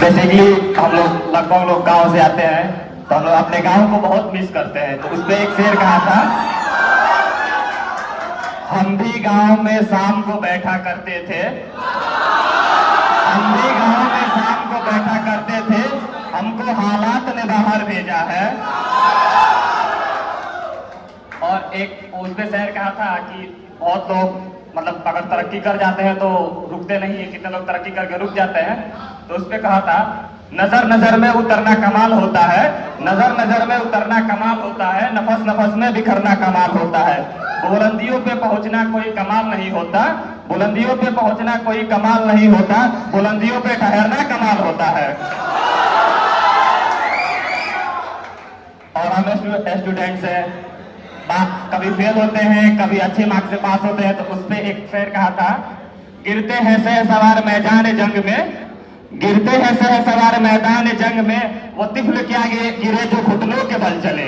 Basically हम लोग लगभग लोग गांव से आते हैं, तो हम लोग अपने गांव को बहुत मिस करते हैं। तो उस पर एक शेर कहा था, हम भी गांव में शाम को बैठा करते थे, हम भी गांव में शाम को बैठा करते थे, हमको हालात ने बाहर भेजा है। और एक उस पे शेर कहा था कि बहुत लोग मतलब अगर तरक्की कर जाते हैं तो रुकते नहीं है, कितने लोग तरक्की करके रुक जाते हैं। तो उस पे कहा था, नजर नजर में उतरना कमाल होता है, नजर नजर में उतरना कमाल होता है, नफस नफस में बिखरना कमाल होता है। बुलंदियों पे पहुंचना कोई कमाल नहीं होता, बुलंदियों पे पहुंचना कोई कमाल नहीं होता, बुलंदियों पे ठहरना कमाल होता है। और हम स्टूडेंट्स हैं, कभी फेल होते हैं, कभी अच्छे मार्क्स से पास होते हैं। तो उस पे एक शेर कहा था, गिरते हैं सहसवार मैदान जंग में, गिरते हैं सहसवार मैदान जंग में, वो तिफल क्या गिरे जो घुटनों के बल चले।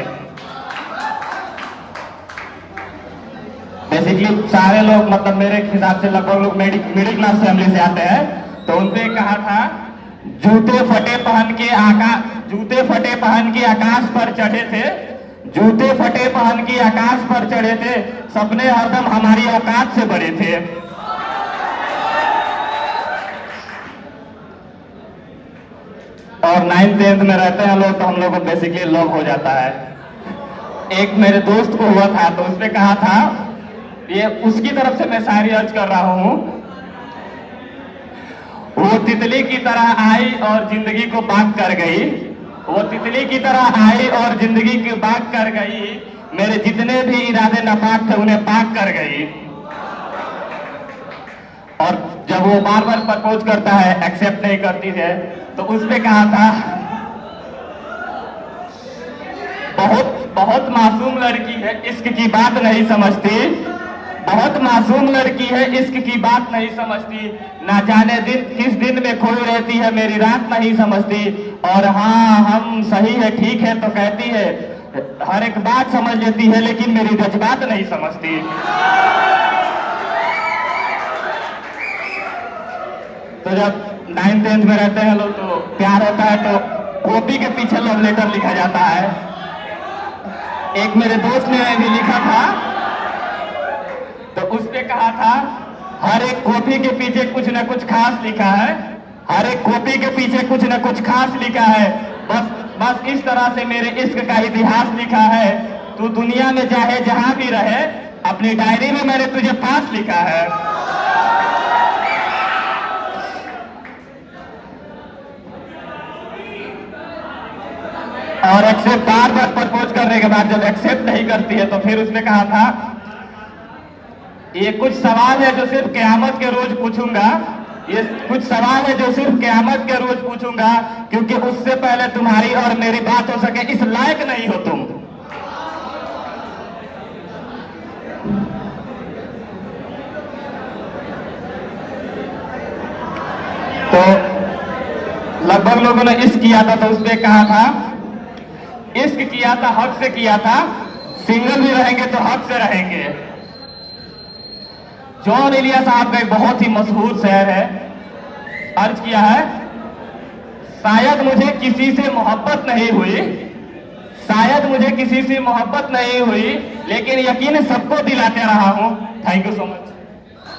बेसिकली सारे लोग मतलब मेरे हिसाब से लगभग लोग मिडिल क्लास फैमिली से आते हैं। तो उनपे कहा था, जूते फटे पहन के आकाश पर चढ़े थे, जूते फटे पहन के आकाश पर चढ़े थे, सपने हरदम हमारी औकात से बड़े थे। और 9th-10th में रहते हैं लोग, तो हम लोग को बेसिकली लव हो जाता है। एक मेरे दोस्त को हुआ था, तो उसने कहा था, ये उसकी तरफ से मैं शायरी अर्ज कर रहा हूं, वो तितली की तरह आई और जिंदगी को बाग कर गई, वो तितली की तरह आई और जिंदगी की बाग कर गई, मेरे जितने भी इरादे नापाक थे उन्हें पाक कर गई। और जब वो बार बार प्रपोज करता है, एक्सेप्ट नहीं करती है, तो उस पे कहा था, बहुत मासूम लड़की है, इश्क की बात नहीं समझती, बहुत मासूम लड़की है, इश्क की बात नहीं समझती, ना जाने दिन किस दिन में खोई रहती है, मेरी रात नहीं समझती। और हाँ, हम सही है ठीक है तो कहती है, हर एक बात समझ लेती है, लेकिन मेरी जज्बात नहीं समझती। तो जब 9th-10th में रहते हैं लोग, तो प्यार होता है तो कॉपी के पीछे लव लेटर लिखा जाता है। एक मेरे दोस्त ने भी लिखा था, तो उस पे कहा था, हर एक कॉपी के पीछे कुछ न कुछ खास लिखा है, हर एक कॉपी के पीछे कुछ न कुछ खास लिखा है, बस इस तरह से मेरे इश्क का इतिहास लिखा है, तू दुनिया में चाहे जहां भी रहे, अपनी डायरी में मैंने तुझे पास लिखा है। और एक्सेप्ट बार बार प्रपोज करने के बाद जब एक्सेप्ट नहीं करती है, तो फिर उसने कहा था, ये कुछ सवाल है जो सिर्फ क़यामत के रोज पूछूंगा, ये कुछ सवाल है जो सिर्फ क़यामत के रोज पूछूंगा, क्योंकि उससे पहले तुम्हारी और मेरी बात हो सके इस लायक नहीं हो तुम। तो लगभग लोगों ने इश्क किया था, तो उसने कहा था, इश्क किया था हक से किया था, सिंगल भी रहेंगे तो हक से रहेंगे। जॉन एलिया साहब का एक बहुत ही मशहूर शेर है, अर्ज किया है, शायद मुझे किसी से मोहब्बत नहीं हुई, शायद मुझे किसी से मोहब्बत नहीं हुई, लेकिन यकीन सबको दिलाते रहा हूं। Thank you so much.